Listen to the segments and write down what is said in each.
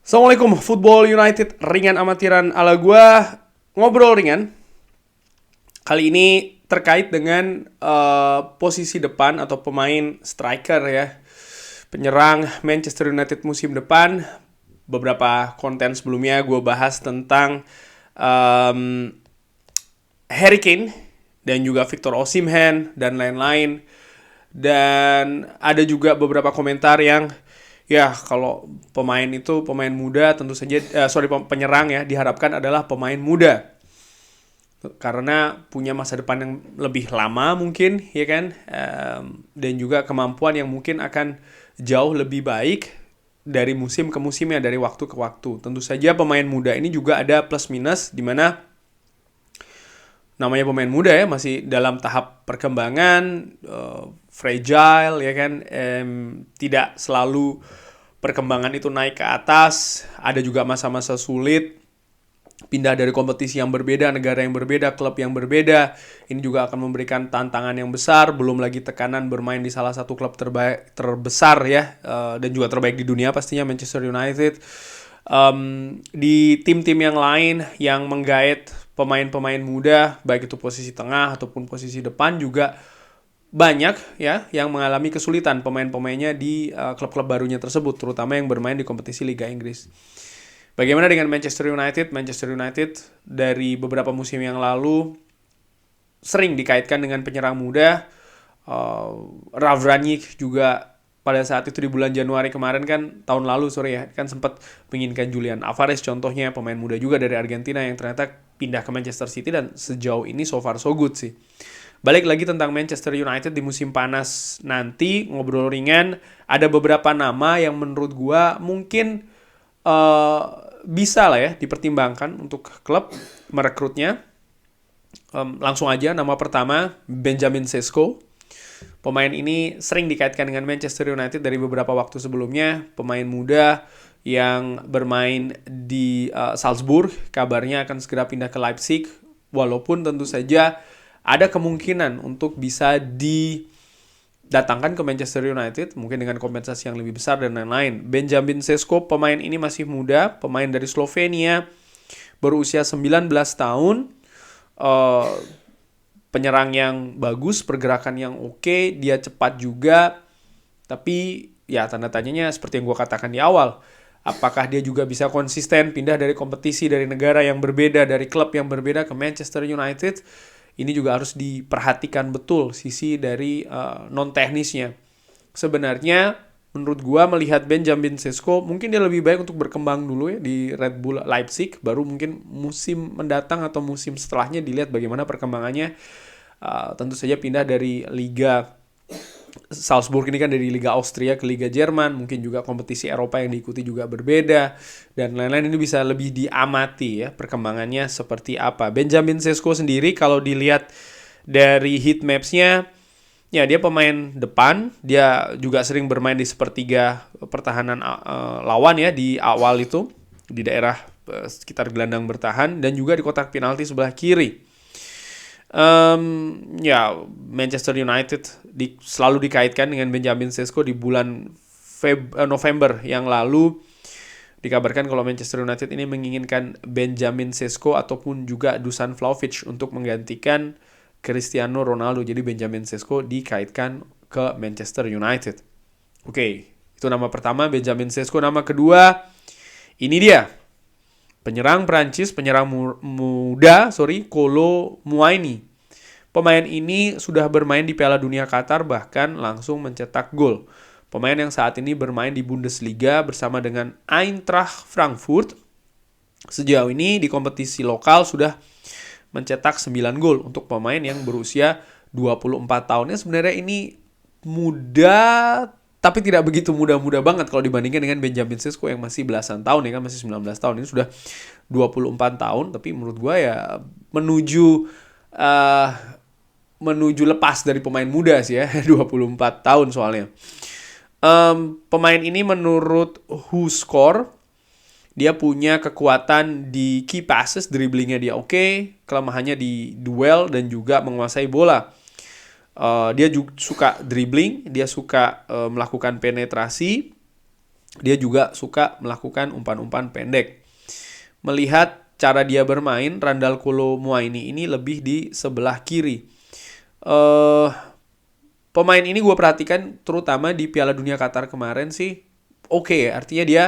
Assalamualaikum, Football United ringan amatiran ala gua, ngobrol ringan. Kali ini terkait dengan posisi depan atau pemain striker ya. Penyerang Manchester United musim depan. Beberapa konten sebelumnya gue bahas tentang Harry Kane dan juga Victor Osimhen dan lain-lain. Dan ada juga beberapa komentar yang ya kalau pemain itu pemain muda tentu saja penyerang ya diharapkan adalah pemain muda karena punya masa depan yang lebih lama mungkin ya kan. Dan juga kemampuan yang mungkin akan jauh lebih baik dari musim ke musimnya, dari waktu ke waktu. Tentu saja pemain muda ini juga ada plus minus, di mana namanya pemain muda ya masih dalam tahap perkembangan, fragile ya kan, tidak selalu perkembangan itu naik ke atas, ada juga masa-masa sulit, pindah dari kompetisi yang berbeda, negara yang berbeda, klub yang berbeda. Ini juga akan memberikan tantangan yang besar, belum lagi tekanan bermain di salah satu klub terbesar ya, dan juga terbaik di dunia pastinya, Manchester United. Di tim-tim yang lain yang menggait pemain-pemain muda, baik itu posisi tengah ataupun posisi depan, juga banyak ya yang mengalami kesulitan pemain-pemainnya di klub-klub barunya tersebut, terutama yang bermain di kompetisi Liga Inggris. Bagaimana dengan Manchester United? Manchester United dari beberapa musim yang lalu sering dikaitkan dengan penyerang muda. Ralf Rangnick juga pada saat itu di bulan Januari kemarin tahun lalu kan sempat menginginkan Julian Alvarez contohnya, pemain muda juga dari Argentina yang ternyata pindah ke Manchester City dan sejauh ini so far so good sih. Balik lagi tentang Manchester United di musim panas nanti, ngobrol ringan, ada beberapa nama yang menurut gua mungkin bisa lah ya dipertimbangkan untuk klub merekrutnya. Langsung aja, nama pertama Benjamin Sesko. Pemain ini sering dikaitkan dengan Manchester United dari beberapa waktu sebelumnya. Pemain muda yang bermain di Salzburg, kabarnya akan segera pindah ke Leipzig. Walaupun tentu saja ada kemungkinan untuk bisa didatangkan ke Manchester United, mungkin dengan kompensasi yang lebih besar dan lain-lain. Benjamin Sesko, pemain ini masih muda, pemain dari Slovenia, berusia 19 tahun. Penyerang yang bagus, pergerakan yang oke, dia cepat juga. Tapi ya tanda tanyanya seperti yang gue katakan di awal. Apakah dia juga bisa konsisten pindah dari kompetisi, dari negara yang berbeda, dari klub yang berbeda ke Manchester United? Ini juga harus diperhatikan betul sisi dari non-teknisnya. Sebenarnya menurut gue melihat Benjamin Sesko, mungkin dia lebih baik untuk berkembang dulu ya di Red Bull Leipzig. Baru mungkin musim mendatang atau musim setelahnya dilihat bagaimana perkembangannya. Tentu saja pindah dari Liga Salzburg ini kan dari Liga Austria ke Liga Jerman, mungkin juga kompetisi Eropa yang diikuti juga berbeda dan lain-lain. Ini bisa lebih diamati ya perkembangannya seperti apa. Benjamin Sesko sendiri kalau dilihat dari heat maps-nya, ya dia pemain depan, dia juga sering bermain di sepertiga pertahanan lawan ya di awal itu, di daerah sekitar gelandang bertahan, dan juga di kotak penalti sebelah kiri. Ya Manchester United selalu dikaitkan dengan Benjamin Sesko. Di bulan November yang lalu dikabarkan kalau Manchester United ini menginginkan Benjamin Sesko ataupun juga Dusan Vlahovic untuk menggantikan Cristiano Ronaldo. Jadi Benjamin Sesko dikaitkan ke Manchester United. Oke, itu nama pertama Benjamin Sesko. Nama kedua, ini dia, penyerang Prancis, penyerang muda, Kolo Muani. Pemain ini sudah bermain di Piala Dunia Qatar, bahkan langsung mencetak gol. Pemain yang saat ini bermain di Bundesliga bersama dengan Eintracht Frankfurt. Sejauh ini di kompetisi lokal sudah mencetak 9 gol untuk pemain yang berusia 24 tahunnya. Sebenarnya ini muda, tapi tidak begitu muda-muda banget kalau dibandingkan dengan Benjamin Sesko yang masih belasan tahun ya kan, masih 19 tahun. Ini sudah 24 tahun, tapi menurut gue ya menuju lepas dari pemain muda sih ya, 24 tahun soalnya. Pemain ini menurut WhoScore, dia punya kekuatan di key passes, dribblingnya dia oke, kelemahannya di duel dan juga menguasai bola. Dia juga suka dribbling, dia suka melakukan penetrasi, Dia juga suka melakukan umpan-umpan pendek. Melihat cara dia bermain, Randal Kolo Muaini ini lebih di sebelah kiri. Eh Pemain ini gue perhatikan terutama di Piala Dunia Qatar kemarin sih oke, artinya dia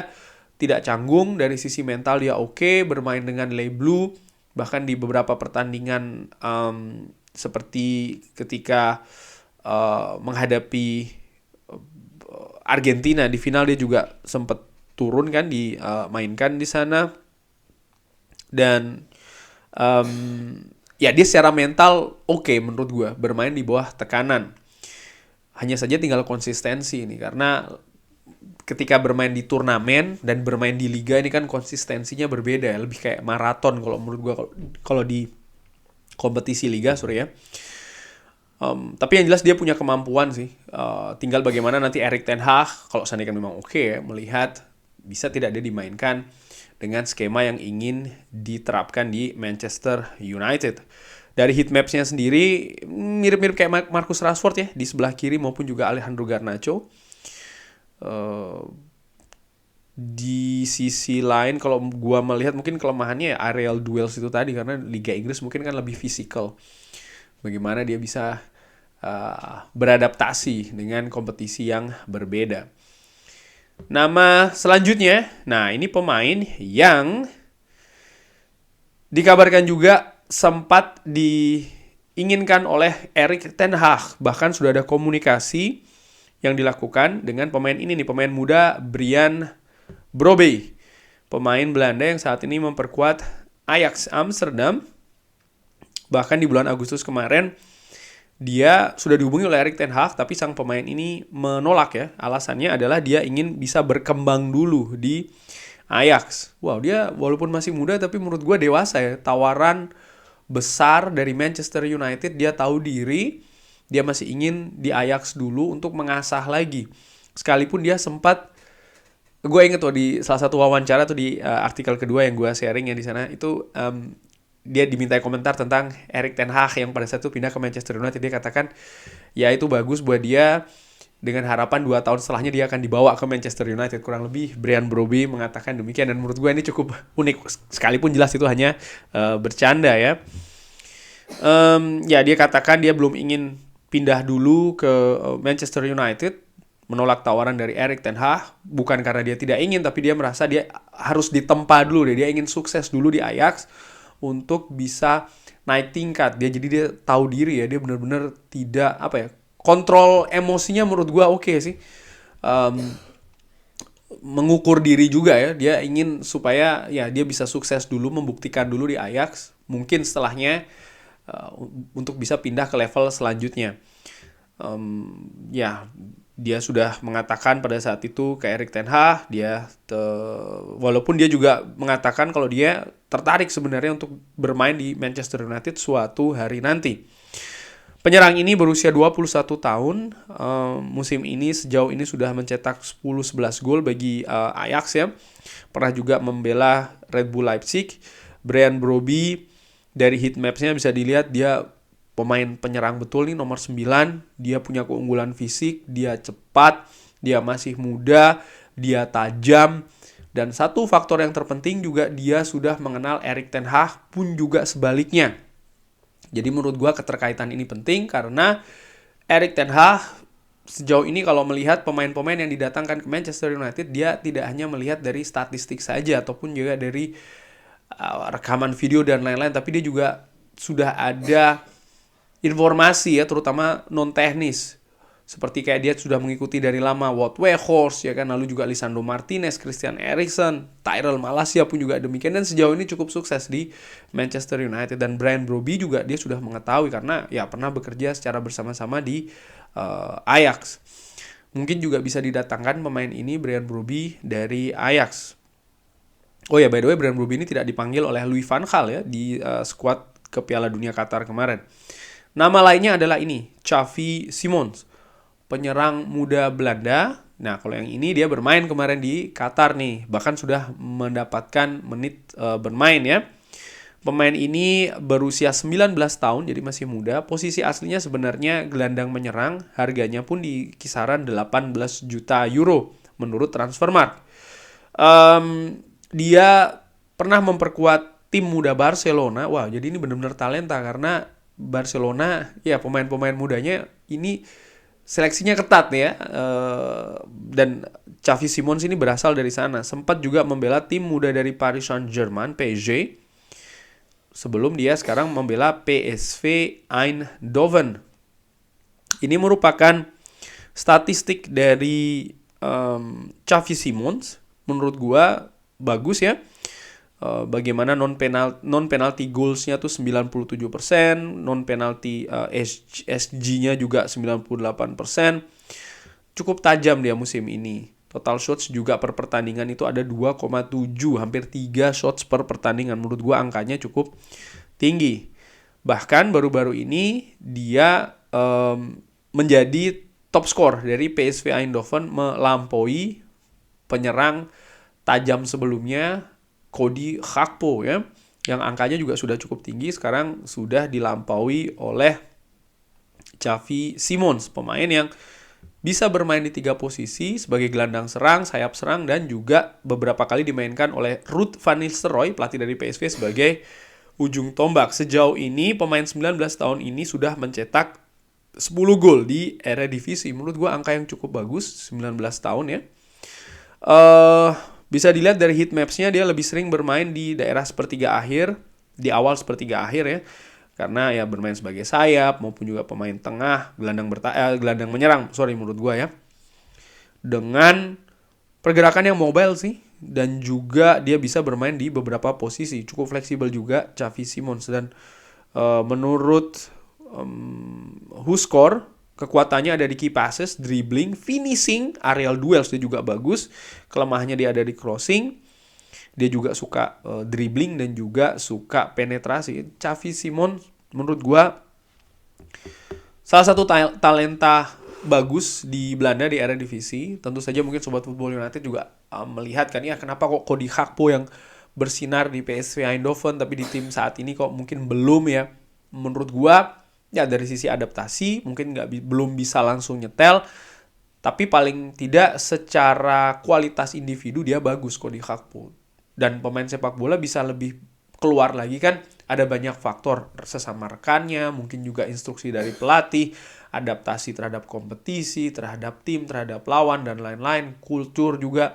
tidak canggung, dari sisi mental dia oke, bermain dengan Le Bleu, bahkan di beberapa pertandingan seperti ketika menghadapi Argentina di final dia juga sempat turun kan, dimainkan di sana. Dan ya dia secara mental oke menurut gue, bermain di bawah tekanan. Hanya saja tinggal konsistensi ini, karena ketika bermain di turnamen dan bermain di liga ini kan konsistensinya berbeda ya, lebih kayak maraton kalau menurut gue kalau di kompetisi liga, sorry ya. Tapi yang jelas dia punya kemampuan sih. Tinggal bagaimana nanti Erik ten Hag, kalau seandainya memang oke ya, melihat bisa tidak dia dimainkan dengan skema yang ingin diterapkan di Manchester United. Dari heatmaps-nya sendiri mirip-mirip kayak Marcus Rashford ya di sebelah kiri, maupun juga Alejandro Garnacho. Di sisi lain kalau gua melihat mungkin kelemahannya ya aerial duels itu tadi, karena Liga Inggris mungkin kan lebih fisikal. Bagaimana dia bisa beradaptasi dengan kompetisi yang berbeda. Nama selanjutnya, nah ini pemain yang dikabarkan juga sempat diinginkan oleh Erik ten Hag. Bahkan sudah ada komunikasi yang dilakukan dengan pemain ini nih, pemain muda Brian Brobby. Pemain Belanda yang saat ini memperkuat Ajax Amsterdam. Bahkan di bulan Agustus kemarin dia sudah dihubungi oleh Erik ten Hag, tapi sang pemain ini menolak ya. Alasannya adalah dia ingin bisa berkembang dulu di Ajax. Wow, dia walaupun masih muda tapi menurut gue dewasa ya. Tawaran besar dari Manchester United, dia tahu diri, dia masih ingin di Ajax dulu untuk mengasah lagi. Sekalipun dia sempat, gue inget tuh di salah satu wawancara tuh di artikel kedua yang gue sharing ya di sana itu, dia dimintai komentar tentang Erik ten Hag yang pada saat itu pindah ke Manchester United. Dia katakan ya itu bagus buat dia, dengan harapan 2 tahun setelahnya dia akan dibawa ke Manchester United. Kurang lebih Brian Brobby mengatakan demikian, dan menurut gue ini cukup unik, sekalipun jelas itu hanya bercanda ya. Ya dia katakan dia belum ingin pindah dulu ke Manchester United, menolak tawaran dari Erik ten Hag, bukan karena dia tidak ingin, tapi dia merasa dia harus ditempa dulu deh. Dia ingin sukses dulu di Ajax untuk bisa naik tingkat. Dia tahu diri ya, dia benar-benar tidak kontrol emosinya menurut gua oke sih. Mengukur diri juga ya, dia ingin supaya ya dia bisa sukses dulu, membuktikan dulu di Ajax, mungkin setelahnya untuk bisa pindah ke level selanjutnya. Ya dia sudah mengatakan pada saat itu ke Erik ten Hag, walaupun dia juga mengatakan kalau dia tertarik sebenarnya untuk bermain di Manchester United suatu hari nanti. Penyerang ini berusia 21 tahun, musim ini sejauh ini sudah mencetak 10-11 gol bagi Ajax ya. Pernah juga membela Red Bull Leipzig. Brian Brobby dari heatmaps-nya bisa dilihat dia pemain penyerang betul nih, nomor 9. Dia punya keunggulan fisik, dia cepat, dia masih muda, dia tajam. Dan satu faktor yang terpenting juga, dia sudah mengenal Erik ten Hag, pun juga sebaliknya. Jadi menurut gue keterkaitan ini penting, karena Erik ten Hag sejauh ini kalau melihat pemain-pemain yang didatangkan ke Manchester United, dia tidak hanya melihat dari statistik saja ataupun juga dari rekaman video dan lain-lain, tapi dia juga sudah ada informasi ya, terutama non teknis, seperti kayak dia sudah mengikuti dari lama Wout Weghorst ya kan, lalu juga Lisandro Martinez, Christian Eriksen, Tyrell Malacia pun juga demikian, dan sejauh ini cukup sukses di Manchester United. Dan Brian Brobby juga dia sudah mengetahui karena ya pernah bekerja secara bersama-sama di Ajax. Mungkin juga bisa didatangkan pemain ini, Brian Brobby, dari Ajax. Oh ya, by the way, Brian Brobby ini tidak dipanggil oleh Louis van Gaal ya di skuad ke Piala Dunia Qatar kemarin. Nama lainnya adalah ini, Xavi Simons, penyerang muda Belanda. Nah, kalau yang ini dia bermain kemarin di Qatar nih, bahkan sudah mendapatkan menit bermain ya. Pemain ini berusia 19 tahun, jadi masih muda. Posisi aslinya sebenarnya gelandang menyerang, harganya pun di kisaran 18 juta euro menurut Transfermarkt. Dia pernah memperkuat tim muda Barcelona. Wah, jadi ini benar-benar talenta karena Barcelona ya pemain-pemain mudanya ini seleksinya ketat ya. Dan Xavi Simons ini berasal dari sana. Sempat juga membela tim muda dari Paris Saint-Germain, PSG. Sebelum dia sekarang membela PSV Eindhoven. Ini merupakan statistik dari Xavi Simons. Menurut gua bagus ya. Bagaimana non-penalty goals-nya tuh 97%, non-penalty SG-nya juga 98%. Cukup tajam dia musim ini. Total shots juga per pertandingan itu ada 2,7, hampir 3 shots per pertandingan. Menurut gua angkanya cukup tinggi. Bahkan baru-baru ini dia menjadi top skor dari PSV Eindhoven, melampaui penyerang tajam sebelumnya Cody Gakpo ya, yang angkanya juga sudah cukup tinggi. Sekarang sudah dilampaui oleh Xavi Simons, pemain yang bisa bermain di 3 posisi sebagai gelandang serang, sayap serang, dan juga beberapa kali dimainkan oleh Ruud van Nistelrooy, pelatih dari PSV, sebagai ujung tombak. Sejauh ini pemain 19 tahun ini sudah mencetak 10 gol di Eredivisie. Menurut gue angka yang cukup bagus, 19 tahun ya. Bisa dilihat dari heat maps-nya, dia lebih sering bermain di daerah sepertiga akhir, di awal sepertiga akhir ya. Karena ya bermain sebagai sayap maupun juga pemain tengah, gelandang menyerang, menurut gua ya. Dengan pergerakan yang mobile sih, dan juga dia bisa bermain di beberapa posisi. Cukup fleksibel juga Xavi Simons, dan menurut WhoScored, kekuatannya ada di key passes, dribbling, finishing, aerial duels dia juga bagus. Kelemahannya dia ada di crossing. Dia juga suka dribbling dan juga suka penetrasi. Xavi Simons menurut gua salah satu talenta bagus di Belanda di Eredivisie. Tentu saja mungkin Sobat Football United juga melihat kan ya, kenapa kok Cody Gakpo yang bersinar di PSV Eindhoven tapi di tim saat ini kok mungkin belum ya. Menurut gua ya dari sisi adaptasi mungkin belum bisa langsung nyetel, tapi paling tidak secara kualitas individu dia bagus Cody Gakpo. Dan pemain sepak bola bisa lebih keluar lagi kan, ada banyak faktor, sesama rekannya, mungkin juga instruksi dari pelatih, adaptasi terhadap kompetisi, terhadap tim, terhadap lawan, dan lain-lain. Kultur juga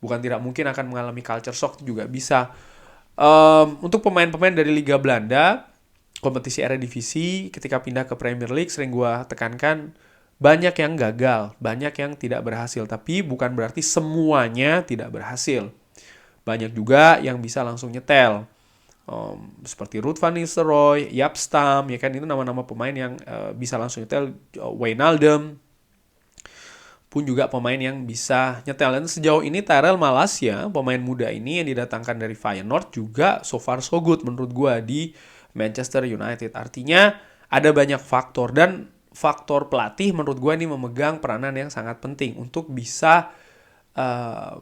bukan tidak mungkin akan mengalami culture shock juga bisa. Untuk pemain-pemain dari Liga Belanda, kompetisi Eredivisie, ketika pindah ke Premier League, sering gue tekankan, banyak yang gagal, banyak yang tidak berhasil. Tapi bukan berarti semuanya tidak berhasil. Banyak juga yang bisa langsung nyetel. Seperti Ruud van Nistelrooy, Jaap Stam, ya kan, itu nama-nama pemain yang bisa langsung nyetel. Wijnaldum pun juga pemain yang bisa nyetel. Dan sejauh ini Tyrell Malacia, pemain muda ini yang didatangkan dari Feyenoord, juga so far so good menurut gue di Manchester United. Artinya ada banyak faktor, dan faktor pelatih menurut gue ini memegang peranan yang sangat penting untuk bisa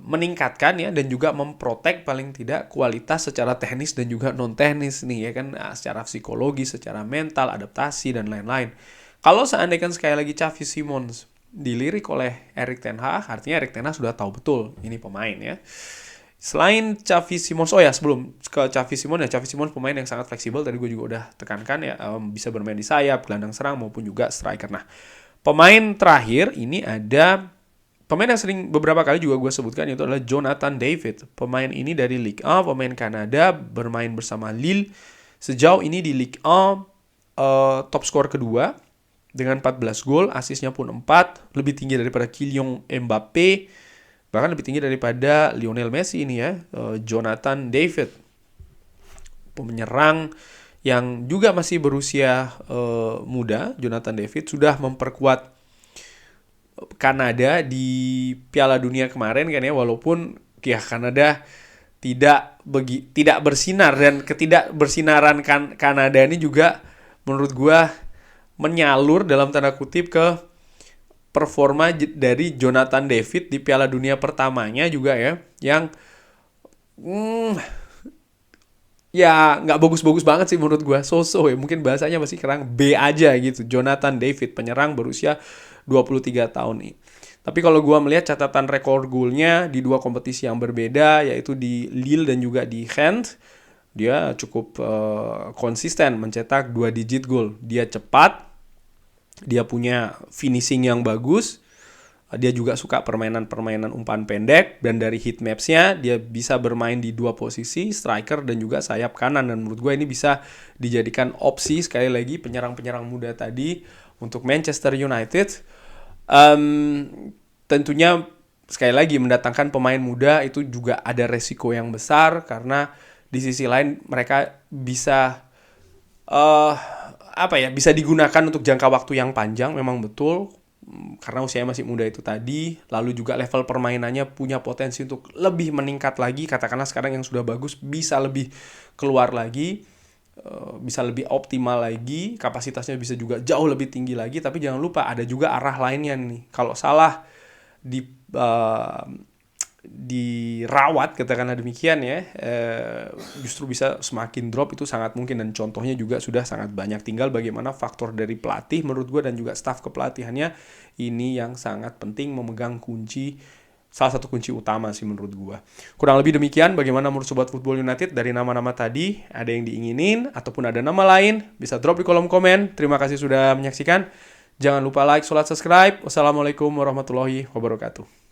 meningkatkan ya, dan juga memprotek paling tidak kualitas secara teknis dan juga non teknis nih ya kan, secara psikologi, secara mental, adaptasi dan lain-lain. Kalau seandainya sekali lagi Xavi Simons dilirik oleh Erik ten Hag, artinya Erik ten Hag sudah tahu betul ini pemain ya. Selain Xavi Simons, sebelum ke Xavi Simons ya, Xavi Simons pemain yang sangat fleksibel, tadi gue juga udah tekankan ya, bisa bermain di sayap, gelandang serang maupun juga striker. Nah, pemain terakhir ini ada pemain yang sering beberapa kali juga gue sebutkan, yaitu adalah Jonathan David. Pemain ini dari Ligue 1, pemain Kanada, bermain bersama Lille. Sejauh ini di Ligue 1 top skor kedua dengan 14 gol, asisnya pun 4, lebih tinggi daripada Kylian Mbappe, bahkan lebih tinggi daripada Lionel Messi ini ya. Jonathan David, penyerang yang juga masih berusia muda. Jonathan David sudah memperkuat Kanada di Piala Dunia kemarin kan ya, walaupun ya Kanada tidak bersinar, dan ketidakbersinaran Kanada ini juga menurut gua menyalur dalam tanda kutip ke performa dari Jonathan David di Piala Dunia pertamanya juga ya, yang ya nggak bagus-bagus banget sih menurut gue, so-so ya, mungkin bahasanya masih kurang B aja gitu. Jonathan David, penyerang berusia 23 tahun ini. Tapi kalau gue melihat catatan rekor golnya di dua kompetisi yang berbeda, yaitu di Lille dan juga di Gent, dia cukup konsisten mencetak 2 digit gol. Dia cepat, dia punya finishing yang bagus, dia juga suka permainan-permainan umpan pendek, dan dari heat maps-nya dia bisa bermain di dua posisi, striker dan juga sayap kanan. Dan menurut gue ini bisa dijadikan opsi sekali lagi penyerang-penyerang muda tadi untuk Manchester United. Tentunya sekali lagi mendatangkan pemain muda itu juga ada resiko yang besar, karena di sisi lain mereka bisa bisa digunakan untuk jangka waktu yang panjang, memang betul, karena usianya masih muda itu tadi. Lalu juga level permainannya punya potensi untuk lebih meningkat lagi. Katakanlah sekarang yang sudah bagus bisa lebih keluar lagi, bisa lebih optimal lagi, kapasitasnya bisa juga jauh lebih tinggi lagi. Tapi jangan lupa ada juga arah lainnya nih. Kalau salah dirawat, katakanlah demikian ya, justru bisa semakin drop. Itu sangat mungkin, dan contohnya juga sudah sangat banyak. Tinggal bagaimana faktor dari pelatih menurut gue dan juga staf kepelatihannya ini yang sangat penting, memegang kunci, salah satu kunci utama sih menurut gue. Kurang lebih demikian. Bagaimana menurut Sobat Football United dari nama-nama tadi? Ada yang diinginin ataupun ada nama lain? Bisa drop di kolom komen. Terima kasih sudah menyaksikan. Jangan lupa like, subscribe. Wassalamualaikum warahmatullahi wabarakatuh.